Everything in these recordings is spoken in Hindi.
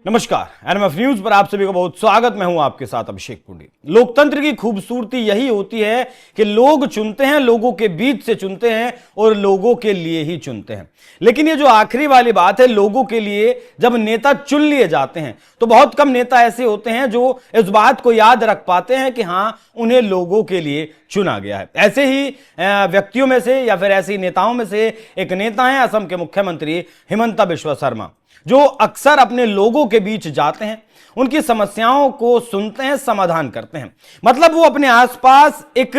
नमस्कार, एनएमएफ न्यूज पर आप सभी का बहुत स्वागत। मैं हूं आपके साथ अभिषेक पुंडी। लोकतंत्र की खूबसूरती यही होती है कि लोग चुनते हैं, लोगों के बीच से चुनते हैं और लोगों के लिए ही चुनते हैं। लेकिन ये जो आखिरी वाली बात है, लोगों के लिए जब नेता चुन लिए जाते हैं तो बहुत कम नेता ऐसे होते हैं जो इस बात को याद रख पाते हैं कि हां, उन्हें लोगों के लिए चुना गया है। ऐसे ही व्यक्तियों में से या फिर ऐसे नेताओं में से एक नेता है असम के मुख्यमंत्री हिमंता बिश्वा शर्मा, जो अक्सर अपने लोगों के बीच जाते हैं, उनकी समस्याओं को सुनते हैं, समाधान करते हैं। मतलब वो अपने आसपास एक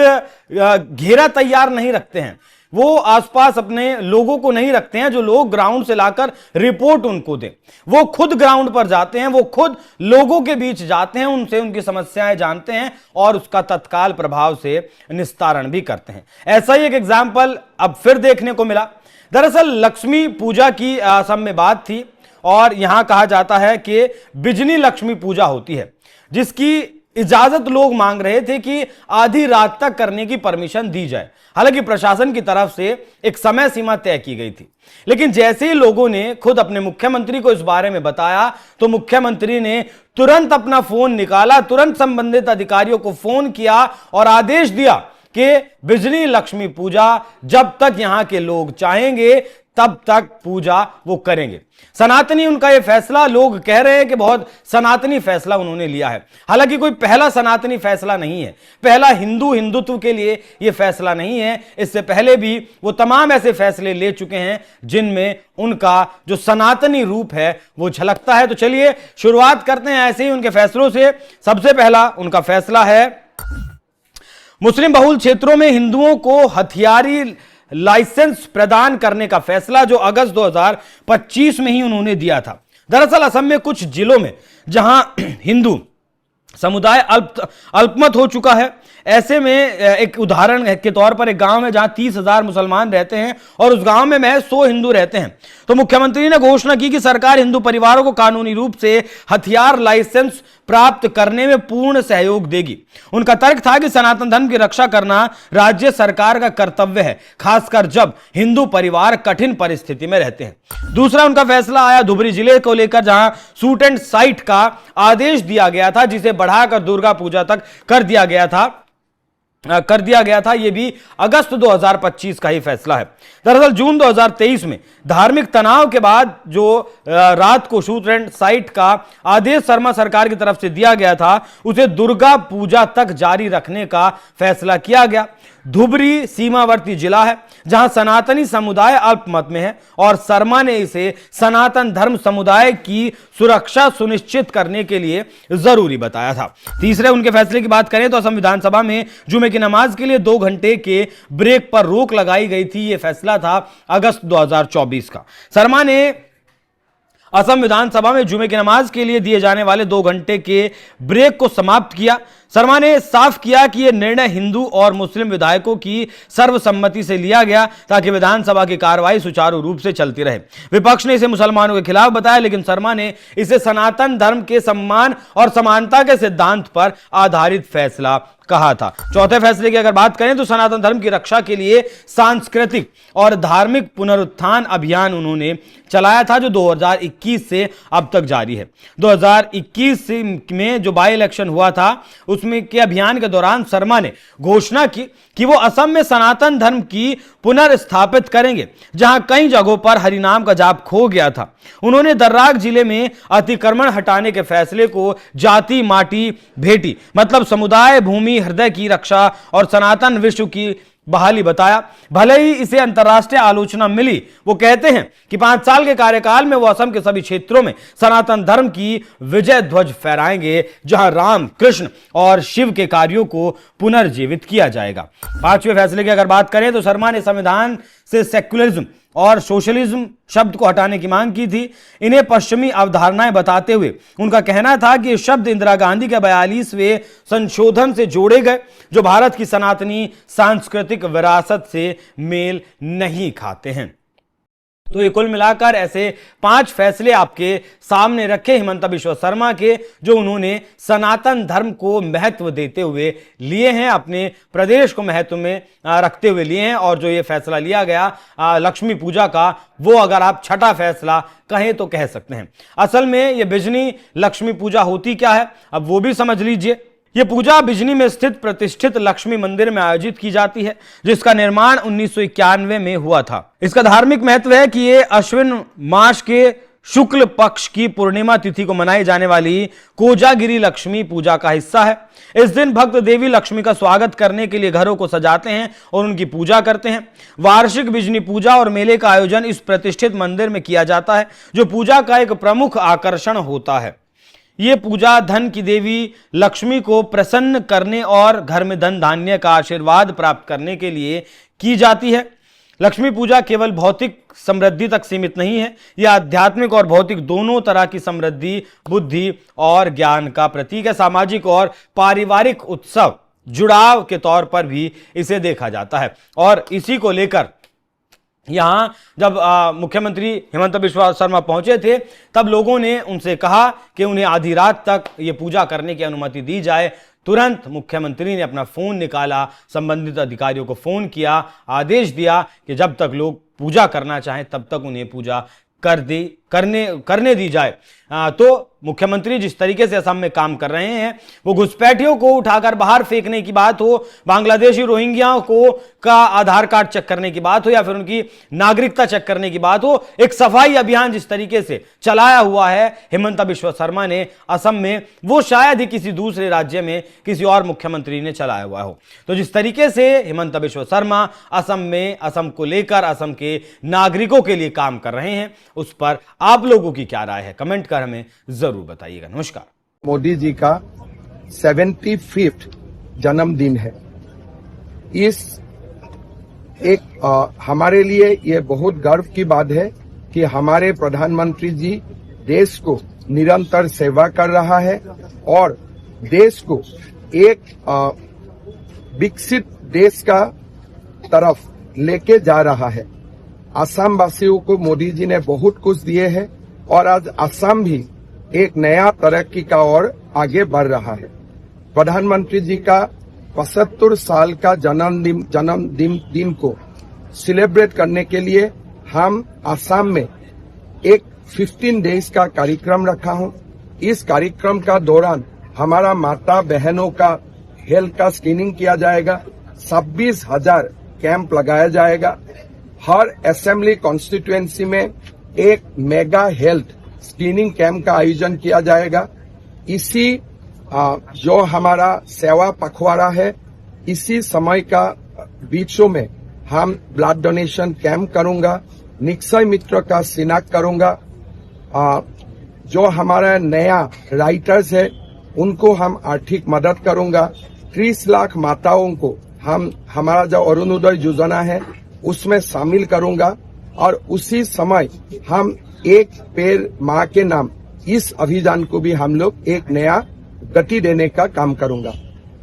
घेरा तैयार नहीं रखते हैं, वो आसपास अपने लोगों को नहीं रखते हैं जो लोग ग्राउंड से लाकर रिपोर्ट उनको दें। वो खुद ग्राउंड पर जाते हैं, वो खुद लोगों के बीच जाते हैं, उनसे उनकी समस्याएं जानते हैं और उसका तत्काल प्रभाव से निस्तारण भी करते हैं। ऐसा ही एक एग्जाम्पल अब फिर देखने को मिला। दरअसल लक्ष्मी पूजा की असम में बात थी और यहां कहा जाता है कि बिजनी लक्ष्मी पूजा होती है, जिसकी इजाजत लोग मांग रहे थे कि आधी रात तक करने की परमिशन दी जाए। हालांकि प्रशासन की तरफ से एक समय सीमा तय की गई थी, लेकिन जैसे ही लोगों ने खुद अपने मुख्यमंत्री को इस बारे में बताया तो मुख्यमंत्री ने तुरंत अपना फोन निकाला, तुरंत संबंधित अधिकारियों को फोन किया और आदेश दिया कि बिजली लक्ष्मी पूजा जब तक यहां के लोग चाहेंगे तब तक पूजा वो करेंगे। सनातनी उनका ये फैसला, लोग कह रहे हैं कि बहुत सनातनी फैसला उन्होंने लिया है। हालांकि कोई पहला सनातनी फैसला नहीं है, पहला हिंदुत्व के लिए यह फैसला नहीं है। इससे पहले भी वो तमाम ऐसे फैसले ले चुके हैं जिनमें उनका जो सनातनी रूप है वो झलकता है। तो चलिए शुरुआत करते हैं ऐसे ही उनके फैसलों से। सबसे पहला उनका फैसला है मुस्लिम बहुल क्षेत्रों में हिंदुओं को हथियारी लाइसेंस प्रदान करने का फैसला, जो अगस्त 2025 में ही उन्होंने दिया था। दरअसल असम में कुछ जिलों में जहां हिंदू समुदाय अल्पमत हो चुका है, ऐसे में एक उदाहरण के तौर पर एक गांव में जहां 30,000 मुसलमान रहते हैं और उस गांव में महज 100 हिंदू रहते हैं, तो मुख्यमंत्री ने घोषणा की कि सरकार हिंदू परिवारों को कानूनी रूप से हथियार लाइसेंस प्राप्त करने में पूर्ण सहयोग देगी। उनका तर्क था कि सनातन धर्म की रक्षा करना राज्य सरकार का कर्तव्य है, खासकर जब हिंदू परिवार कठिन परिस्थिति में रहते हैं। दूसरा उनका फैसला आया धुबरी जिले को लेकर, जहां शूट एंड साइट का आदेश दिया गया था, जिसे बढ़ाकर दुर्गा पूजा तक कर दिया गया था। यह भी अगस्त 2025 का ही फैसला है। दरअसल जून 2023 में धार्मिक तनाव के बाद जो रात को शूट एंड साइट का आदेश शर्मा सरकार की तरफ से दिया गया था, उसे दुर्गा पूजा तक जारी रखने का फैसला किया गया। धुबरी सीमावर्ती जिला है जहां सनातनी समुदाय अल्पमत में है और शर्मा ने इसे सनातन धर्म समुदाय की सुरक्षा सुनिश्चित करने के लिए जरूरी बताया था। तीसरे उनके फैसले की बात करें तो असम विधानसभा में जुमे की नमाज के लिए 2 घंटे के ब्रेक पर रोक लगाई गई थी। यह फैसला था अगस्त 2024 का। शर्मा ने असम विधानसभा में जुमे की नमाज के लिए दिए जाने वाले 2 घंटे के ब्रेक को समाप्त किया। शर्मा ने साफ किया कि यह निर्णय हिंदू और मुस्लिम विधायकों की सर्वसम्मति से लिया गया ताकि विधानसभा की कार्रवाई सुचारू रूप से चलती रहे। विपक्ष ने इसे मुसलमानों के खिलाफ बताया, लेकिन शर्मा ने इसे सनातन धर्म के सम्मान और समानता के सिद्धांत पर आधारित फैसला कहा था। चौथे फैसले की अगर बात करें तो सनातन धर्म की रक्षा के लिए सांस्कृतिक और धार्मिक पुनरुत्थान अभियान उन्होंने चलाया था, जो 2021 से अब तक जारी है। 2021 में जो बाई इलेक्शन हुआ था, उसमें के अभियान के दौरान शर्मा ने घोषणा की कि वो असम में सनातन धर्म की पुनर्स्थापित करेंगे, जहां कई जगहों पर हरिनाम का जाप खो गया था। उन्होंने दर्राक जिले में अतिक्रमण हटाने के फैसले को जाति माटी भेटी, मतलब समुदाय भूमि हृदय की रक्षा और सनातन विश्व की बहाली बताया। भले ही इसे अंतर्राष्ट्रीय आलोचना मिली, वो कहते हैं कि 5 साल के कार्यकाल में वो असम के सभी क्षेत्रों में सनातन धर्म की विजय ध्वज फहराएंगे, जहां राम, कृष्ण और शिव के कार्यों को पुनर्जीवित किया जाएगा। 5वें फैसले की अगर बात करें तो शर्मा ने संविधान से सेक्युलरिज्म और सोशलिज्म शब्द को हटाने की मांग की थी। इन्हें पश्चिमी अवधारणाएं बताते हुए उनका कहना था कि ये शब्द इंदिरा गांधी के 42वें संशोधन से जोड़े गए, जो भारत की सनातनी सांस्कृतिक विरासत से मेल नहीं खाते हैं। तो ये कुल मिलाकर ऐसे 5 फैसले आपके सामने रखे हिमंता बिश्वा शर्मा के, जो उन्होंने सनातन धर्म को महत्व देते हुए लिए हैं, अपने प्रदेश को महत्व में रखते हुए लिए हैं। और जो ये फैसला लिया गया लक्ष्मी पूजा का, वो अगर आप छठा फैसला कहें तो कह सकते हैं। असल में ये बिजनी लक्ष्मी पूजा होती क्या है, अब वो भी समझ लीजिए। यह पूजा बिजनी में स्थित प्रतिष्ठित लक्ष्मी मंदिर में आयोजित की जाती है, जिसका निर्माण 1991 में हुआ था। इसका धार्मिक महत्व है कि यह अश्विन मास के शुक्ल पक्ष की पूर्णिमा तिथि को मनाई जाने वाली कोजागिरी लक्ष्मी पूजा का हिस्सा है। इस दिन भक्त देवी लक्ष्मी का स्वागत करने के लिए घरों को सजाते हैं और उनकी पूजा करते हैं। वार्षिक बिजनी पूजा और मेले का आयोजन इस प्रतिष्ठित मंदिर में किया जाता है, जो पूजा का एक प्रमुख आकर्षण होता है। ये पूजा धन की देवी लक्ष्मी को प्रसन्न करने और घर में धन धान्य का आशीर्वाद प्राप्त करने के लिए की जाती है। लक्ष्मी पूजा केवल भौतिक समृद्धि तक सीमित नहीं है, यह आध्यात्मिक और भौतिक दोनों तरह की समृद्धि, बुद्धि और ज्ञान का प्रतीक है। सामाजिक और पारिवारिक उत्सव जुड़ाव के तौर पर भी इसे देखा जाता है। और इसी को लेकर यहां जब मुख्यमंत्री हिमंता बिश्वा शर्मा पहुंचे थे, तब लोगों ने उनसे कहा कि उन्हें आधी रात तक ये पूजा करने की अनुमति दी जाए। तुरंत मुख्यमंत्री ने अपना फोन निकाला, संबंधित अधिकारियों को फोन किया, आदेश दिया कि जब तक लोग पूजा करना चाहें तब तक उन्हें पूजा करने दी जाए। तो मुख्यमंत्री जिस तरीके से असम में काम कर रहे हैं, वो घुसपैठियों को उठाकर बाहर फेंकने की बात हो, बांग्लादेशी रोहिंग्याओं को का आधार कार्ड चेक करने की बात हो, या फिर उनकी नागरिकता चेक करने की बात हो, एक सफाई अभियान जिस तरीके से चलाया हुआ है हिमंता बिश्वा शर्मा ने असम में, वो शायद ही किसी दूसरे राज्य में किसी और मुख्यमंत्री ने चलाया हुआ हो। तो जिस तरीके से हिमंता बिश्वा शर्मा असम में असम को लेकर असम के नागरिकों के लिए काम कर रहे हैं, उस पर आप लोगों की क्या राय है, कमेंट कर हमें जरूर बताइएगा। नमस्कार। मोदी जी का 75वां जन्मदिन है। इस हमारे लिए ये बहुत गर्व की बात है कि हमारे प्रधानमंत्री जी देश को निरंतर सेवा कर रहा है और देश को एक विकसित देश का तरफ लेके जा रहा है। असम वासियों को मोदी जी ने बहुत कुछ दिए हैं और आज असम भी एक नया तरक्की का ओर आगे बढ़ रहा है। प्रधानमंत्री जी का 75 साल का जन्मदिन को सेलिब्रेट करने के लिए हम असम में एक 15 डेज का कार्यक्रम रखा हूं। इस कार्यक्रम का दौरान हमारा माता बहनों का हेल्थ का स्क्रीनिंग किया जाएगा, 26,000 कैंप लगाया जाएगा। हर असेंबली कॉन्स्टिट्यूएंसी में एक मेगा हेल्थ स्क्रीनिंग कैंप का आयोजन किया जाएगा। इसी जो हमारा सेवा पखवाड़ा है, इसी समय का बीचों में हम ब्लड डोनेशन कैंप करूंगा, निक्षय मित्र का शिनाख्त करूंगा। जो हमारा नया राइटर्स है उनको हम आर्थिक मदद करूंगा। 30 लाख माताओं को हमारा जो अरुणोदय योजना है उसमें शामिल करूंगा और उसी समय हम एक पेड़ माँ के नाम इस अभियान को भी हम लोग एक नया गति देने का काम करूंगा।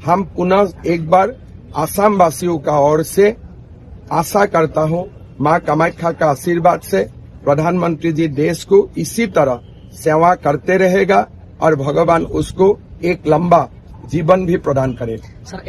हम पुनः एक बार असम वासियों का ओर से आशा करता हूं, माँ कामाख्या का आशीर्वाद से प्रधानमंत्री जी देश को इसी तरह सेवा करते रहेगा और भगवान उसको एक लंबा जीवन भी प्रदान करेगा। सर